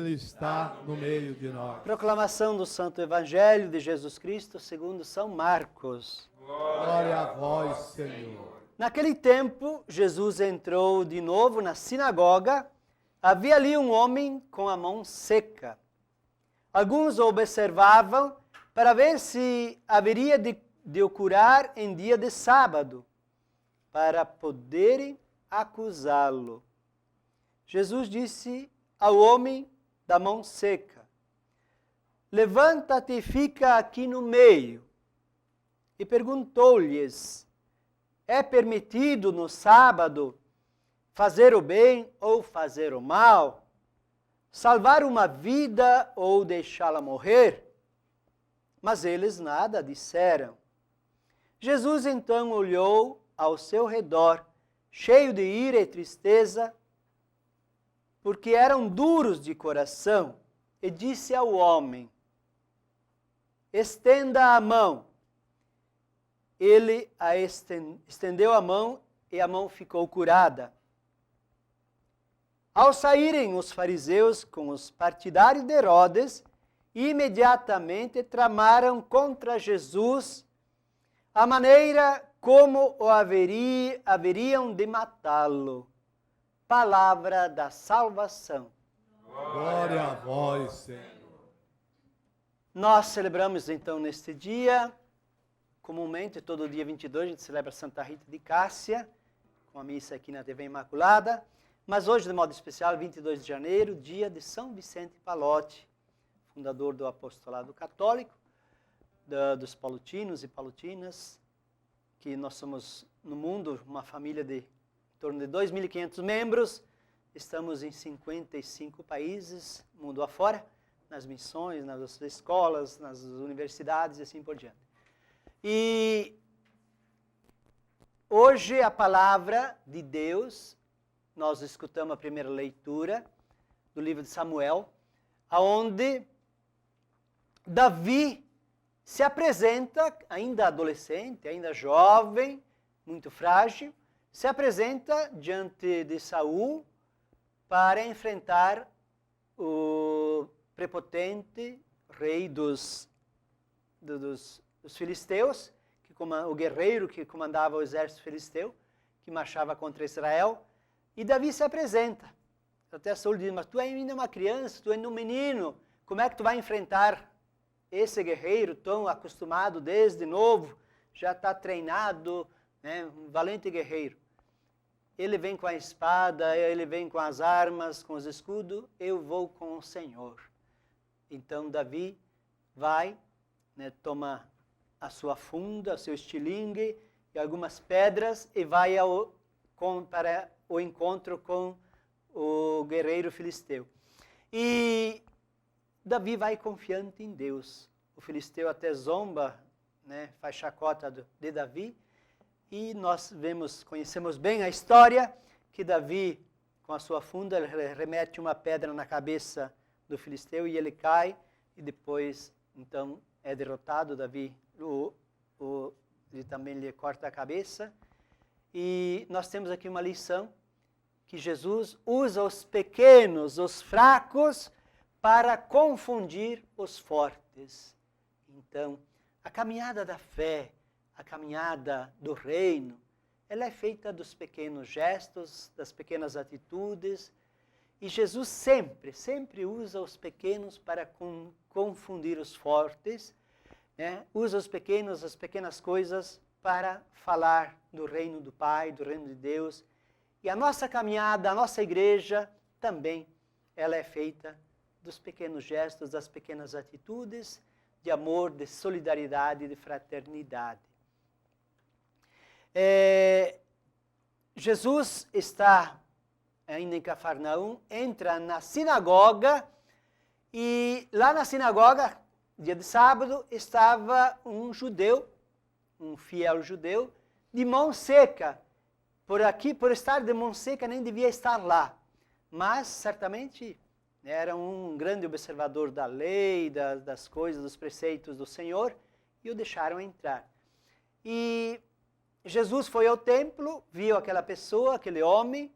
Ele está no meio de nós. Proclamação do Santo Evangelho de Jesus Cristo segundo São Marcos. Glória a vós, Senhor. Naquele tempo, Jesus entrou de novo na sinagoga. Havia ali um homem com a mão seca. Alguns o observavam para ver se haveria de o curar em dia de sábado, para poderem acusá-lo. Jesus disse ao homem da mão seca: levanta-te e fica aqui no meio. E perguntou-lhes: é permitido no sábado fazer o bem ou fazer o mal? Salvar uma vida ou deixá-la morrer? Mas eles nada disseram. Jesus então olhou ao seu redor, cheio de ira e tristeza, porque eram duros de coração, e disse ao homem: estenda a mão. Ele estendeu a mão e a mão ficou curada. Ao saírem os fariseus com os partidários de Herodes, imediatamente tramaram contra Jesus a maneira como o haveriam de matá-lo. Palavra da salvação. Glória a vós, Senhor. Nós celebramos então neste dia, comumente todo dia 22 a gente celebra Santa Rita de Cássia, com a missa aqui na TV Imaculada, mas hoje de modo especial, 22 de janeiro, dia de São Vicente Pallotti, fundador do apostolado católico, dos palutinos e palutinas, que nós somos no mundo uma família de em torno de 2.500 membros, estamos em 55 países, mundo afora, nas missões, nas escolas, nas universidades e assim por diante. E hoje a palavra de Deus, nós escutamos a primeira leitura do livro de Samuel, onde Davi se apresenta, ainda adolescente, ainda jovem, muito frágil, se apresenta diante de Saul para enfrentar o prepotente rei dos filisteus, o guerreiro que comandava o exército filisteu, que marchava contra Israel. E Davi se apresenta. Até Saul diz: mas tu ainda é uma criança, tu ainda é um menino, como é que tu vai enfrentar esse guerreiro tão acostumado desde novo, já está treinado, né, um valente guerreiro? Ele vem com a espada, ele vem com as armas, com os escudos, eu vou com o Senhor. Então Davi vai, né, toma a sua funda, seu estilingue e algumas pedras e vai para o encontro com o guerreiro filisteu. E Davi vai confiante em Deus. O filisteu até zomba, né, faz chacota de Davi. E nós conhecemos bem a história, que Davi, com a sua funda, ele remete uma pedra na cabeça do filisteu e ele cai. E depois, então, é derrotado. Davi ele também lhe corta a cabeça. E nós temos aqui uma lição, que Jesus usa os pequenos, os fracos, para confundir os fortes. Então, a caminhada da fé, a caminhada do reino, ela é feita dos pequenos gestos, das pequenas atitudes. E Jesus sempre usa os pequenos para confundir os fortes, né? Usa os pequenos, as pequenas coisas para falar do reino do Pai, do reino de Deus. E a nossa caminhada, a nossa igreja também, ela é feita dos pequenos gestos, das pequenas atitudes de amor, de solidariedade, de fraternidade. Jesus está ainda em Cafarnaum, entra na sinagoga e lá na sinagoga, dia de sábado, estava um judeu, um fiel judeu, de mão seca. Por estar de mão seca, nem devia estar lá. Mas, certamente, era um grande observador da lei, das coisas, dos preceitos do Senhor, e o deixaram entrar. E Jesus foi ao templo, viu aquela pessoa, aquele homem,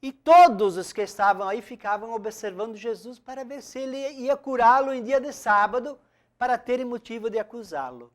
E todos os que estavam aí ficavam observando Jesus para ver se ele ia curá-lo em dia de sábado, para terem motivo de acusá-lo.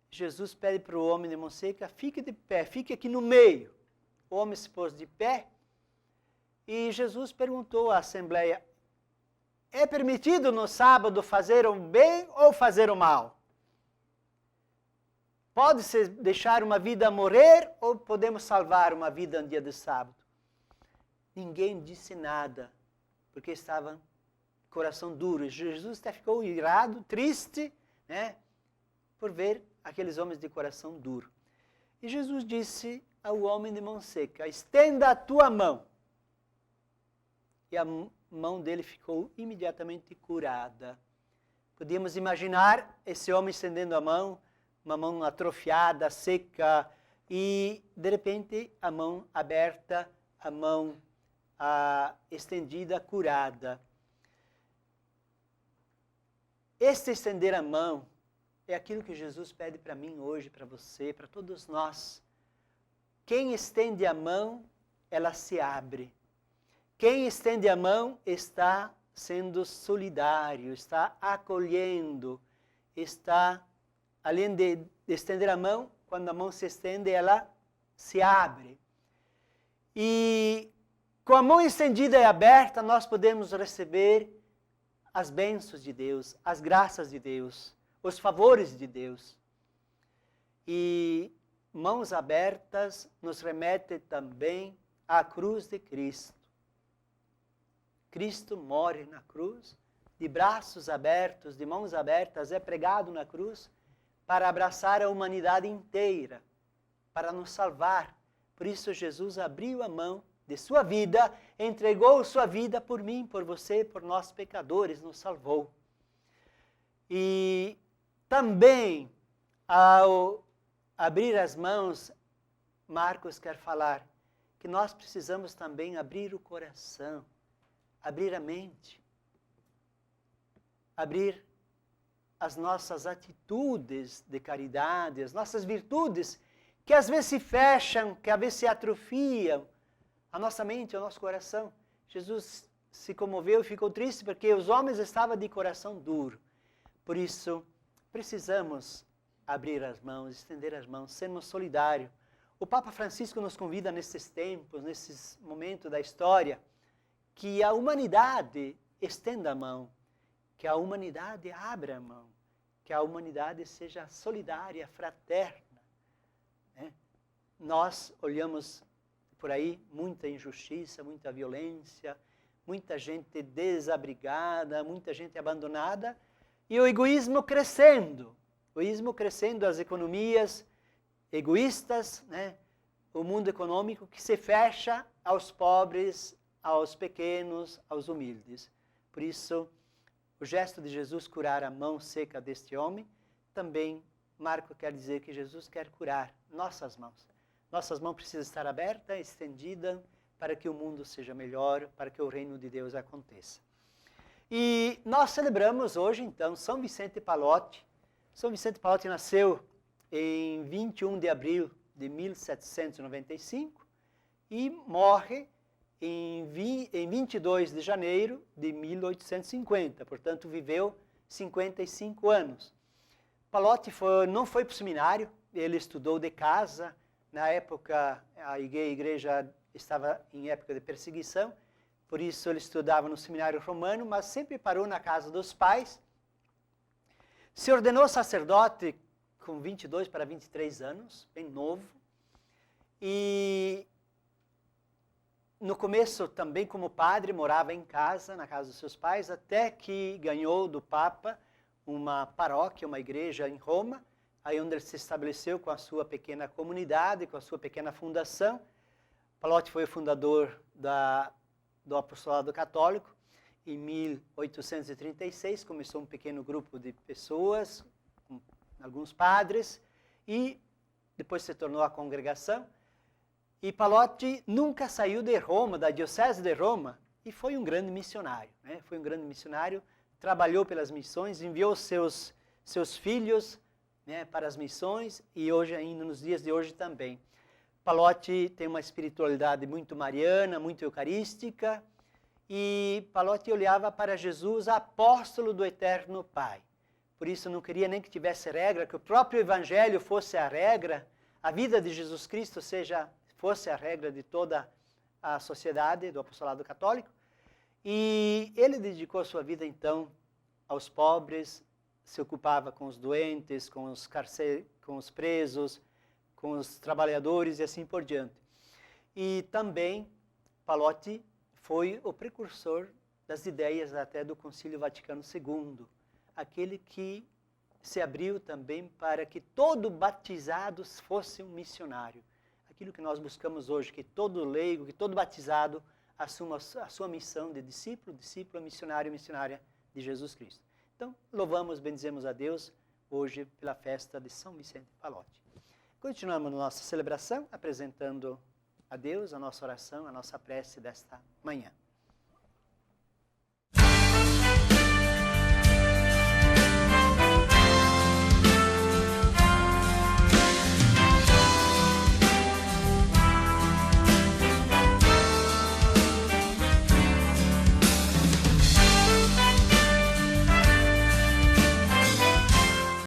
Jesus pede para o homem de mão seca, fique de pé, fique aqui no meio. O homem se pôs de pé e Jesus perguntou à assembleia, é permitido no sábado fazer o bem ou fazer o mal? Pode-se deixar uma vida morrer ou podemos salvar uma vida no dia de sábado? Ninguém disse nada, porque estava coração duro. Jesus até ficou irado, triste, né, por ver aqueles homens de coração duro. E Jesus disse ao homem de mão seca, estenda a tua mão. E a mão dele ficou imediatamente curada. Podíamos imaginar esse homem estendendo a mão, uma mão atrofiada, seca, e de repente a mão aberta, a mão estendida, curada. Este estender a mão é aquilo que Jesus pede para mim hoje, para você, para todos nós. Quem estende a mão, ela se abre. Quem estende a mão está sendo solidário, está acolhendo, está, além de estender a mão, quando a mão se estende, ela se abre. E com a mão estendida e aberta, nós podemos receber as bênçãos de Deus, as graças de Deus, os favores de Deus. E mãos abertas nos remete também à cruz de Cristo. Cristo morre na cruz, de braços abertos, de mãos abertas, é pregado na cruz para abraçar a humanidade inteira, para nos salvar. Por isso Jesus abriu a mão de sua vida, entregou sua vida por mim, por você, por nós pecadores, nos salvou. E também, ao abrir as mãos, Marcos quer falar que nós precisamos também abrir o coração, abrir a mente, abrir as nossas atitudes de caridade, as nossas virtudes, que às vezes se fecham, que às vezes se atrofiam, a nossa mente, o nosso coração. Jesus se comoveu e ficou triste porque os homens estavam de coração duro. Por isso, precisamos abrir as mãos, estender as mãos, sermos solidários. O Papa Francisco nos convida nesses tempos, nesses momentos da história, que a humanidade estenda a mão, que a humanidade abra a mão, que a humanidade seja solidária, fraterna. Né? Nós olhamos por aí muita injustiça, muita violência, muita gente desabrigada, muita gente abandonada, e o egoísmo crescendo, as economias egoístas, né? O mundo econômico que se fecha aos pobres, aos pequenos, aos humildes. Por isso, o gesto de Jesus curar a mão seca deste homem, também Marco quer dizer que Jesus quer curar nossas mãos. Nossas mãos precisam estar abertas, estendidas, para que o mundo seja melhor, para que o reino de Deus aconteça. E nós celebramos hoje, então, São Vicente Pallotti. São Vicente Pallotti nasceu em 21 de abril de 1795 e morre em 22 de janeiro de 1850. Portanto, viveu 55 anos. Pallotti não foi para o seminário, ele estudou de casa. Na época, a igreja estava em época de perseguição, por isso ele estudava no seminário romano, mas sempre parou na casa dos pais. Se ordenou sacerdote com 22 para 23 anos, bem novo. E no começo também como padre, morava em casa, na casa dos seus pais, até que ganhou do Papa uma paróquia, uma igreja em Roma, aí onde ele se estabeleceu com a sua pequena comunidade, com a sua pequena fundação. Pallotti foi o fundador do apostolado católico. Em 1836 começou um pequeno grupo de pessoas, com alguns padres, e depois se tornou a congregação. E Pallotti nunca saiu de Roma, da diocese de Roma, e foi um grande missionário. Né? Foi um grande missionário, trabalhou pelas missões, enviou seus filhos, né, para as missões, e hoje ainda, nos dias de hoje também. Palotti tem uma espiritualidade muito mariana, muito eucarística, e Palotti olhava para Jesus, apóstolo do Eterno Pai. Por isso não queria nem que tivesse regra, que o próprio Evangelho fosse a regra, a vida de Jesus Cristo fosse a regra de toda a sociedade do apostolado católico. E ele dedicou sua vida, então, aos pobres, se ocupava com os doentes, com os presos, com os trabalhadores e assim por diante. E também Palotti foi o precursor das ideias até do Concílio Vaticano II, aquele que se abriu também para que todo batizado fosse um missionário. Aquilo que nós buscamos hoje, que todo leigo, que todo batizado assuma a sua missão de discípulo, missionário, missionária de Jesus Cristo. Então, louvamos, bendizemos a Deus hoje pela festa de São Vicente Palotti. Continuamos nossa celebração, apresentando a Deus a nossa oração, a nossa prece desta manhã.